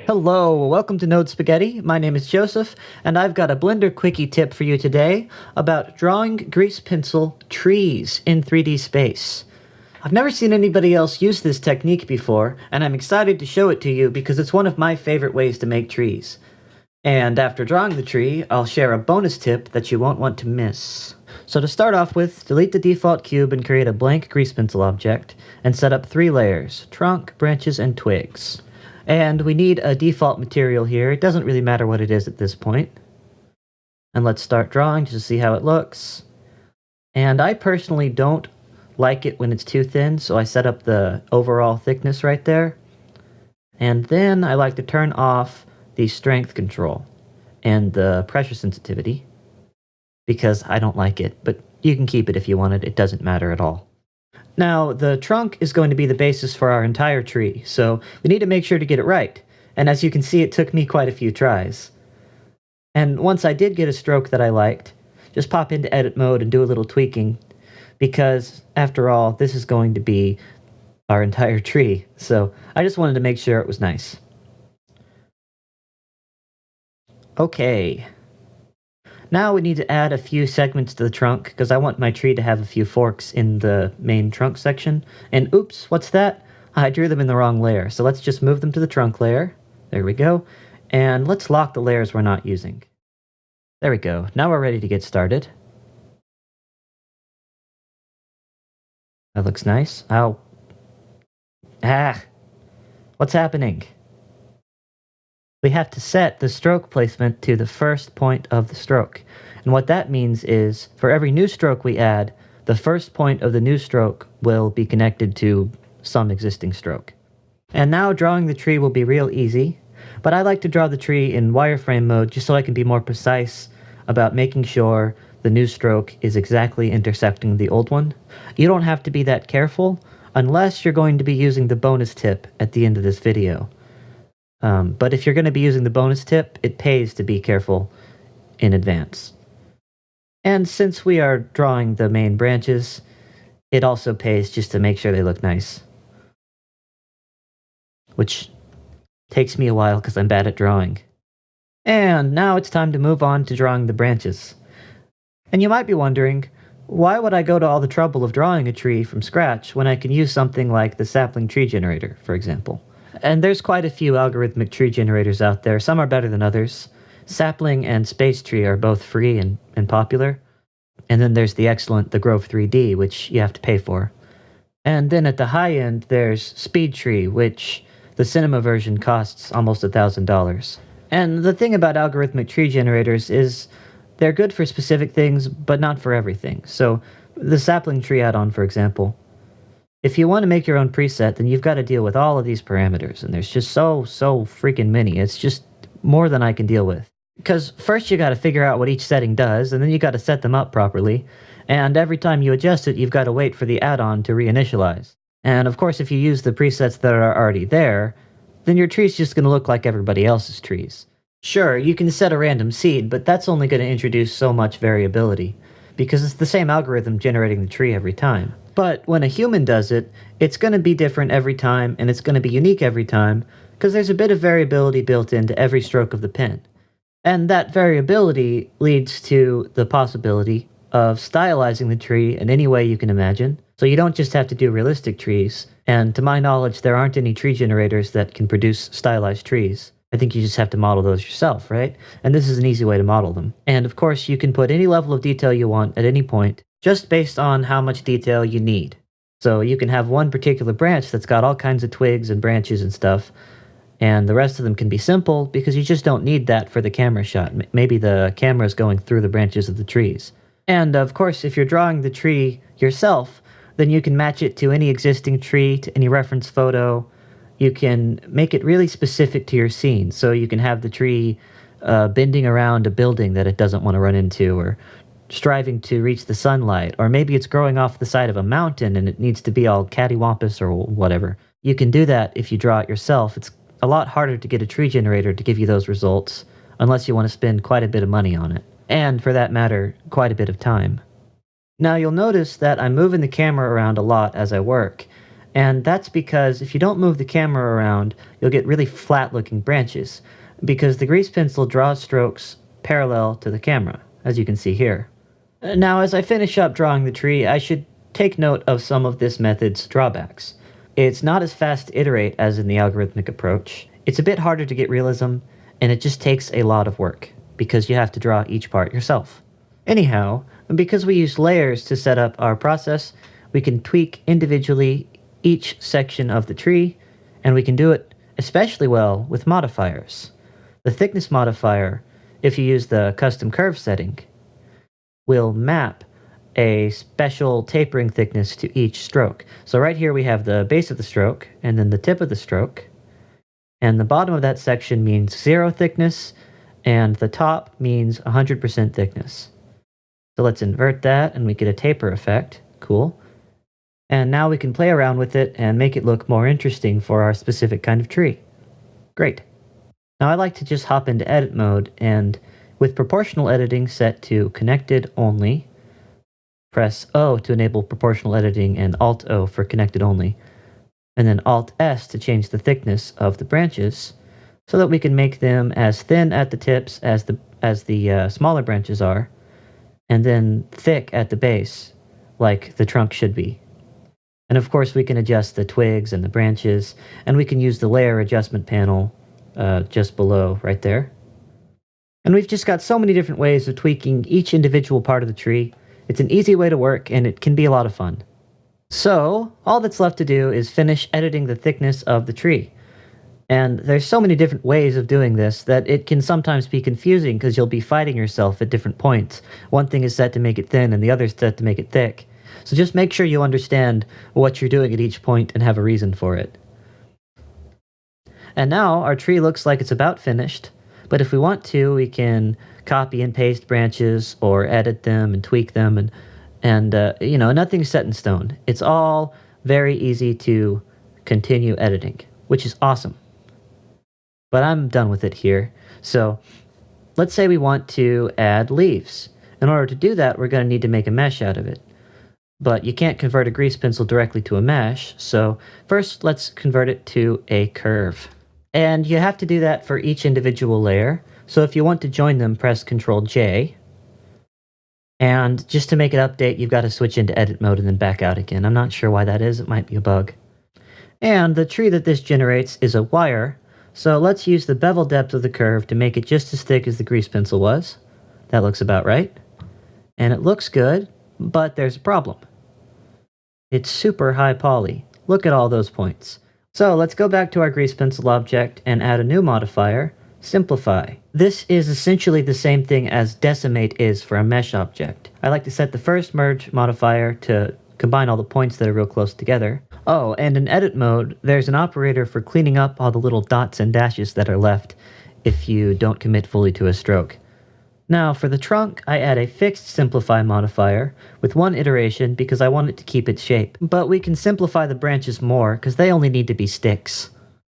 Hello, welcome to Node Spaghetti. My name is Joseph, and I've got a Blender Quickie tip for you today about drawing grease pencil trees in 3D space. I've never seen anybody else use this technique before, and I'm excited to show it to you because it's one of my favorite ways to make trees. And after drawing the tree, I'll share a bonus tip that you won't want to miss. So to start off with, delete the default cube and create a blank grease pencil object, and set up 3 layers: trunk, branches, and twigs. And we need a default material here. It doesn't really matter what it is at this point. And let's start drawing just to see how it looks. And I personally don't like it when it's too thin, so I set up the overall thickness right there. And then I like to turn off the strength control and the pressure sensitivity, because I don't like it, but you can keep it if you want it. It doesn't matter at all. Now, the trunk is going to be the basis for our entire tree, so we need to make sure to get it right. And as you can see, it took me quite a few tries. And once I did get a stroke that I liked, just pop into edit mode and do a little tweaking, because after all, this is going to be our entire tree, so I just wanted to make sure it was nice. Okay. Now we need to add a few segments to the trunk, because I want my tree to have a few forks in the main trunk section. And oops, what's that? I drew them in the wrong layer, so let's just move them to the trunk layer. There we go. And let's lock the layers we're not using. There we go. Now we're ready to get started. That looks nice. Ow. Ah! What's happening? We have to set the stroke placement to the first point of the stroke. And what that means is, for every new stroke we add, the first point of the new stroke will be connected to some existing stroke. And now drawing the tree will be real easy, but I like to draw the tree in wireframe mode just so I can be more precise about making sure the new stroke is exactly intersecting the old one. You don't have to be that careful unless you're going to be using the bonus tip at the end of this video. But if you're going to be using the bonus tip, it pays to be careful in advance. And since we are drawing the main branches, it also pays just to make sure they look nice. Which takes me a while because I'm bad at drawing. And now it's time to move on to drawing the branches. And you might be wondering, why would I go to all the trouble of drawing a tree from scratch when I can use something like the sapling tree generator, for example? And there's quite a few algorithmic tree generators out there. Some are better than others. Sapling and Space Tree are both free and popular. And then there's the excellent The Grove 3D, which you have to pay for. And then at the high end, there's Speed Tree, which the cinema version costs almost $1,000. And the thing about algorithmic tree generators is they're good for specific things, but not for everything. So the sapling tree add-on, for example, if you want to make your own preset, then you've got to deal with all of these parameters, and there's just so freaking many. It's just more than I can deal with. Because first you got to figure out what each setting does, and then you got to set them up properly, and every time you adjust it, you've got to wait for the add-on to reinitialize. And of course, if you use the presets that are already there, then your tree's just going to look like everybody else's trees. Sure, you can set a random seed, but that's only going to introduce so much variability, because it's the same algorithm generating the tree every time. But when a human does it, it's going to be different every time, and it's going to be unique every time, because there's a bit of variability built into every stroke of the pen. And that variability leads to the possibility of stylizing the tree in any way you can imagine. So you don't just have to do realistic trees, and to my knowledge, there aren't any tree generators that can produce stylized trees. I think you just have to model those yourself, right? And this is an easy way to model them. And of course, you can put any level of detail you want at any point, just based on how much detail you need. So you can have one particular branch that's got all kinds of twigs and branches and stuff, and the rest of them can be simple because you just don't need that for the camera shot. Maybe the camera's going through the branches of the trees. And of course, if you're drawing the tree yourself, then you can match it to any existing tree, to any reference photo. You can make it really specific to your scene, so you can have the tree bending around a building that it doesn't want to run into, or striving to reach the sunlight, or maybe it's growing off the side of a mountain and it needs to be all cattywampus or whatever. You can do that if you draw it yourself. It's a lot harder to get a tree generator to give you those results, unless you want to spend quite a bit of money on it. And, for that matter, quite a bit of time. Now you'll notice that I'm moving the camera around a lot as I work, And that's because if you don't move the camera around, you'll get really flat-looking branches, because the grease pencil draws strokes parallel to the camera, as you can see here. Now, as I finish up drawing the tree, I should take note of some of this method's drawbacks. It's not as fast to iterate as in the algorithmic approach. It's a bit harder to get realism, and it just takes a lot of work, because you have to draw each part yourself. Anyhow, because we use layers to set up our process, we can tweak individually each section of the tree, and we can do it especially well with modifiers. The thickness modifier, if you use the custom curve setting, will map a special tapering thickness to each stroke. So right here we have the base of the stroke, and then the tip of the stroke, and the bottom of that section means 0 thickness, and the top means 100% thickness. So let's invert that, and we get a taper effect. Cool. And now we can play around with it and make it look more interesting for our specific kind of tree. Great. Now I like to just hop into edit mode, and with proportional editing set to connected only, press O to enable proportional editing and Alt-O for connected only, and then Alt-S to change the thickness of the branches so that we can make them as thin at the tips as the smaller branches are, and then thick at the base, like the trunk should be. And of course we can adjust the twigs and the branches, and we can use the layer adjustment panel just below right there. And we've just got so many different ways of tweaking each individual part of the tree. It's an easy way to work, and it can be a lot of fun. So, all that's left to do is finish editing the thickness of the tree. And there's so many different ways of doing this that it can sometimes be confusing because you'll be fighting yourself at different points. One thing is set to make it thin, and the other is set to make it thick. So just make sure you understand what you're doing at each point and have a reason for it. And now our tree looks like it's about finished, but if we want to, we can copy and paste branches or edit them and tweak them, and nothing's set in stone. It's all very easy to continue editing, which is awesome. But I'm done with it here. So let's say we want to add leaves. In order to do that, we're going to need to make a mesh out of it. But you can't convert a grease pencil directly to a mesh, so first let's convert it to a curve. And you have to do that for each individual layer, so if you want to join them, press Ctrl-J. And just to make it update, you've got to switch into edit mode and then back out again. I'm not sure why that is, it might be a bug. And the tree that this generates is a wire, so let's use the bevel depth of the curve to make it just as thick as the grease pencil was. That looks about right. And it looks good, but there's a problem. It's super high poly. Look at all those points. So let's go back to our grease pencil object and add a new modifier, simplify. This is essentially the same thing as decimate is for a mesh object. I like to set the first merge modifier to combine all the points that are real close together. Oh, and in edit mode, there's an operator for cleaning up all the little dots and dashes that are left if you don't commit fully to a stroke. Now, for the trunk, I add a fixed simplify modifier with one iteration because I want it to keep its shape. But we can simplify the branches more because they only need to be sticks.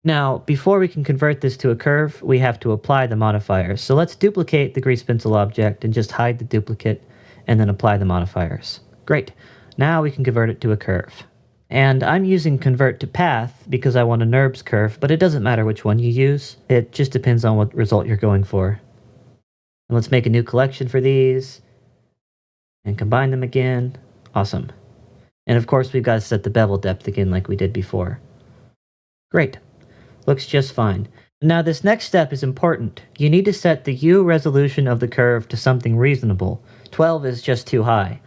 Now, before we can convert this to a curve, we have to apply the modifiers. So let's duplicate the grease pencil object and just hide the duplicate and then apply the modifiers. Great. Now we can convert it to a curve. And I'm using convert to path because I want a NURBS curve, but it doesn't matter which one you use. It just depends on what result you're going for. And let's make a new collection for these and combine them again. Awesome. And of course, we've got to set the bevel depth again like we did before. Great. Looks just fine. Now this next step is important. You need to set the U resolution of the curve to something reasonable. 12 is just too high.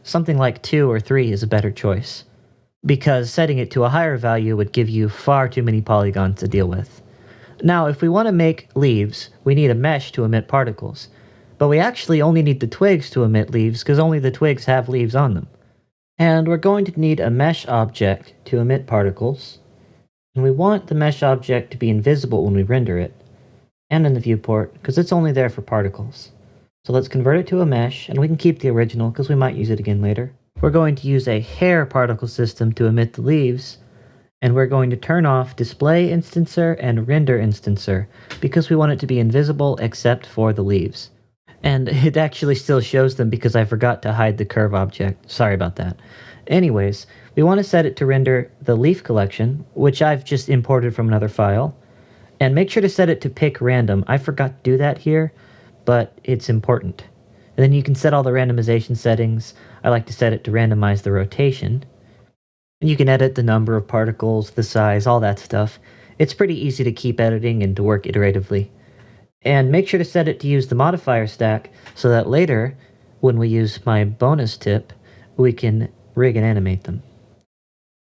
Something like 2 or 3 is a better choice, because setting it to a higher value would give you far too many polygons to deal with. Now, if we want to make leaves, we need a mesh to emit particles. But we actually only need the twigs to emit leaves because only the twigs have leaves on them. And we're going to need a mesh object to emit particles. And we want the mesh object to be invisible when we render it, and in the viewport, because it's only there for particles. So let's convert it to a mesh, and we can keep the original because we might use it again later. We're going to use a hair particle system to emit the leaves, and we're going to turn off display instancer and render instancer because we want it to be invisible except for the leaves. And it actually still shows them because I forgot to hide the curve object. Sorry about that. Anyways, we want to set it to render the leaf collection, which I've just imported from another file. And make sure to set it to pick random. I forgot to do that here, but it's important. And then you can set all the randomization settings. I like to set it to randomize the rotation. And you can edit the number of particles, the size, all that stuff. It's pretty easy to keep editing and to work iteratively. And make sure to set it to use the modifier stack so that later, when we use my bonus tip, we can rig and animate them.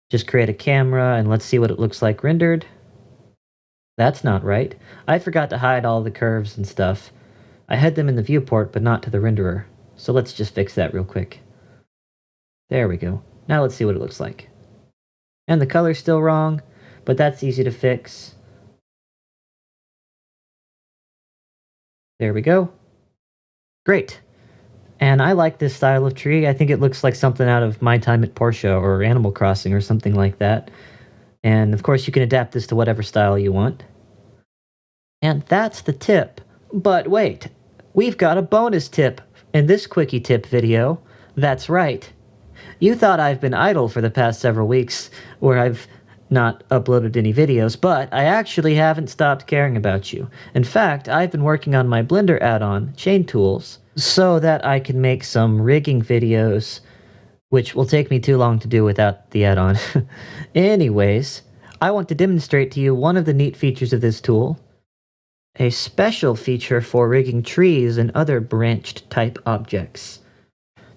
Just create a camera and let's see what it looks like rendered. That's not right. I forgot to hide all the curves and stuff. I had them in the viewport, but not to the renderer. So let's just fix that real quick. There we go. Now let's see what it looks like. And the color's still wrong, but that's easy to fix. There we go. Great. And I like this style of tree. I think it looks like something out of My Time at Portia or Animal Crossing or something like that. And of course you can adapt this to whatever style you want. And that's the tip. But wait, we've got a bonus tip in this Quickie tip video. That's right. You thought I've been idle for the past several weeks, where I've not uploaded any videos, but I actually haven't stopped caring about you. In fact, I've been working on my Blender add-on, Chain Tools, so that I can make some rigging videos, which will take me too long to do without the add-on. Anyways, I want to demonstrate to you one of the neat features of this tool, a special feature for rigging trees and other branched type objects.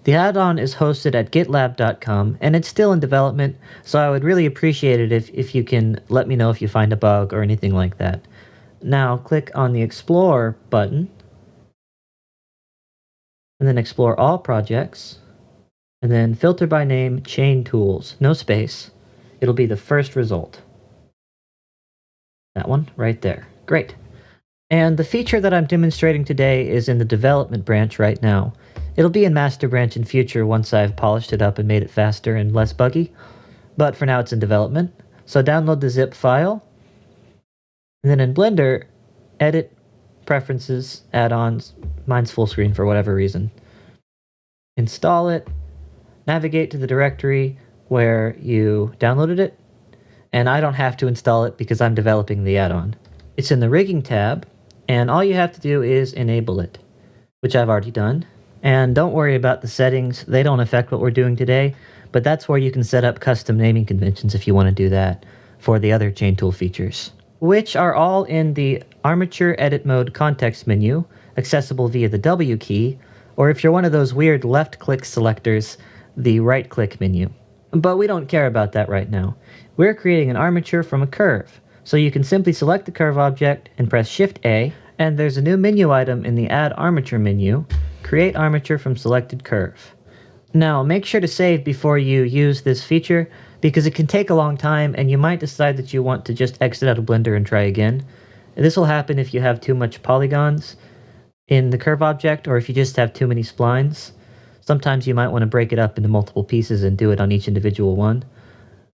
The add-on is hosted at gitlab.com, and it's still in development, so I would really appreciate it if you can let me know if you find a bug or anything like that. Now, click on the Explore button, and then Explore All Projects, and then Filter by Name, Chain Tools, no space. It'll be the first result. That one right there. Great. And the feature that I'm demonstrating today is in the development branch right now. It'll be in master branch in future once I've polished it up and made it faster and less buggy, but for now it's in development. So download the zip file, and then in Blender, edit, preferences, add-ons, mine's full screen for whatever reason. Install it, navigate to the directory where you downloaded it, and I don't have to install it because I'm developing the add-on. It's in the Rigging tab, and all you have to do is enable it, which I've already done. And don't worry about the settings, they don't affect what we're doing today, but that's where you can set up custom naming conventions if you want to do that for the other chain tool features, which are all in the Armature Edit Mode context menu, accessible via the W key, or if you're one of those weird left-click selectors, the right-click menu. But we don't care about that right now. We're creating an armature from a curve, so you can simply select the curve object and press Shift-A, and there's a new menu item in the Add Armature menu, Create Armature from Selected Curve. Now, make sure to save before you use this feature, because it can take a long time and you might decide that you want to just exit out of Blender and try again. This will happen if you have too much polygons in the curve object, or if you just have too many splines. Sometimes you might want to break it up into multiple pieces and do it on each individual one.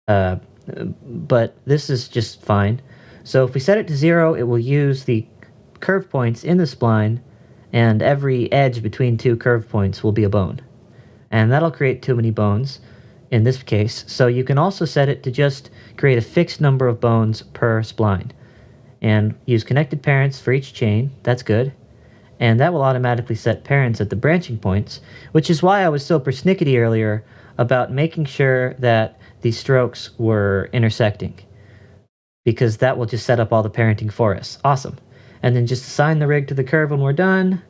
But this is just fine. So if we set it to 0, it will use the curve points in the spline, and every edge between two curve points will be a bone. And that'll create too many bones in this case, so you can also set it to just create a fixed number of bones per spline. And use connected parents for each chain, that's good. And that will automatically set parents at the branching points, which is why I was so persnickety earlier about making sure that the strokes were intersecting, because that will just set up all the parenting for us. Awesome. And then just assign the rig to the curve when we're done.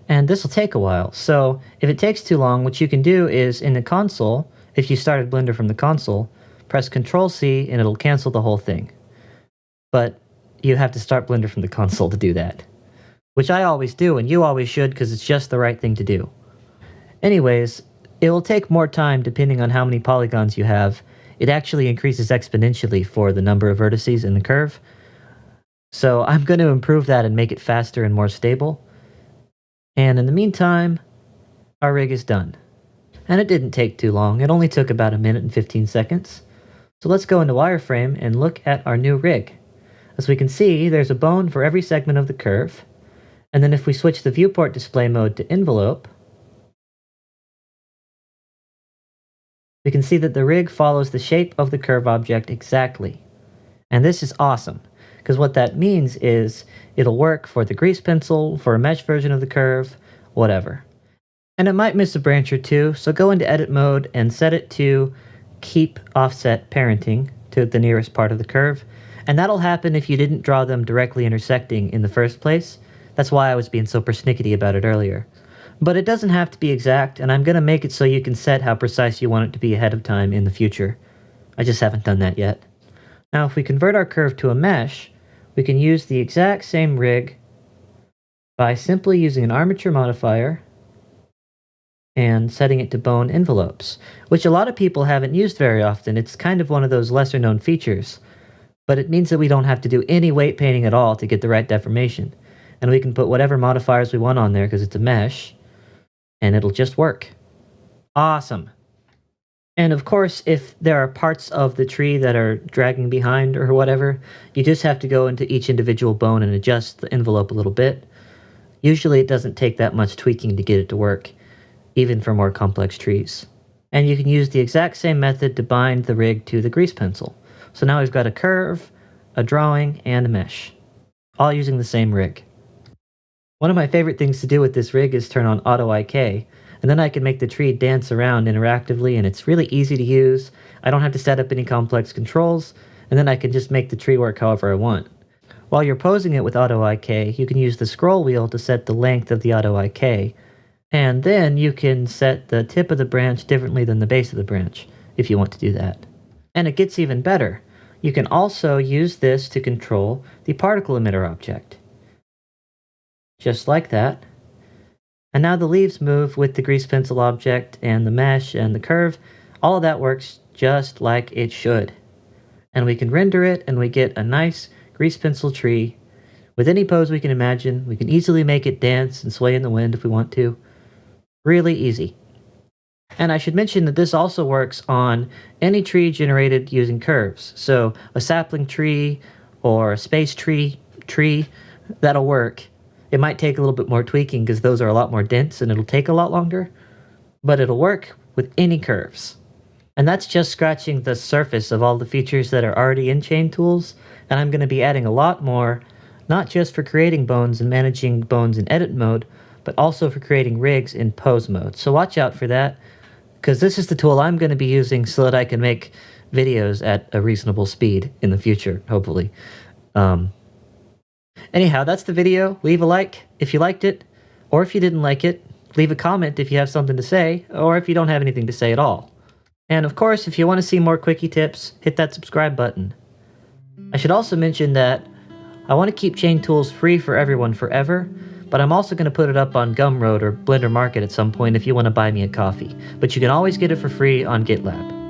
And this will take a while, so if it takes too long, what you can do is in the console, if you started Blender from the console, press Ctrl-C and it'll cancel the whole thing. But you have to start Blender from the console to do that, which I always do, and you always should, because it's just the right thing to do. Anyways, it will take more time depending on how many polygons you have. It actually increases exponentially for the number of vertices in the curve. So I'm going to improve that and make it faster and more stable. And in the meantime, our rig is done. And it didn't take too long. It only took about 1 minute and 15 seconds. So let's go into wireframe and look at our new rig. As we can see, there's a bone for every segment of the curve. And then if we switch the viewport display mode to envelope, We can see that the rig follows the shape of the curve object exactly. And this is awesome, because what that means is it'll work for the grease pencil, for a mesh version of the curve, whatever. And it might miss a branch or two, so go into edit mode and set it to keep offset parenting to the nearest part of the curve. And that'll happen if you didn't draw them directly intersecting in the first place. That's why I was being so persnickety about it earlier. But it doesn't have to be exact, and I'm going to make it so you can set how precise you want it to be ahead of time in the future. I just haven't done that yet. Now if we convert our curve to a mesh, we can use the exact same rig by simply using an armature modifier and setting it to bone envelopes, which a lot of people haven't used very often. It's kind of one of those lesser known features, but it means that we don't have to do any weight painting at all to get the right deformation. And we can put whatever modifiers we want on there because it's a mesh, and it'll just work. Awesome. And of course, if there are parts of the tree that are dragging behind or whatever, you just have to go into each individual bone and adjust the envelope a little bit. Usually it doesn't take that much tweaking to get it to work, even for more complex trees. And you can use the exact same method to bind the rig to the grease pencil. So now we've got a curve, a drawing, and a mesh, all using the same rig. One of my favorite things to do with this rig is turn on Auto IK, and then I can make the tree dance around interactively, and it's really easy to use. I don't have to set up any complex controls, and then I can just make the tree work however I want. While you're posing it with Auto IK, you can use the scroll wheel to set the length of the Auto IK, and then you can set the tip of the branch differently than the base of the branch, if you want to do that. And it gets even better. You can also use this to control the particle emitter object. Just like that. And now the leaves move with the grease pencil object and the mesh and the curve. All of that works just like it should. And we can render it and we get a nice grease pencil tree with any pose we can imagine. We can easily make it dance and sway in the wind if we want to. Really easy. And I should mention that this also works on any tree generated using curves. So a sapling tree or a space tree, that'll work. It might take a little bit more tweaking because those are a lot more dense and it'll take a lot longer, but it'll work with any curves. And that's just scratching the surface of all the features that are already in Chain Tools, and I'm going to be adding a lot more, not just for creating bones and managing bones in edit mode, but also for creating rigs in pose mode. So watch out for that, because this is the tool I'm going to be using so that I can make videos at a reasonable speed in the future, hopefully. Anyhow, that's the video. Leave a like if you liked it, or if you didn't like it, leave a comment if you have something to say, or if you don't have anything to say at all. And of course, if you want to see more Quicky tips, hit that subscribe button. I should also mention that I want to keep Chain Tools free for everyone forever, but I'm also going to put it up on Gumroad or Blender Market at some point if you want to buy me a coffee. But you can always get it for free on GitLab.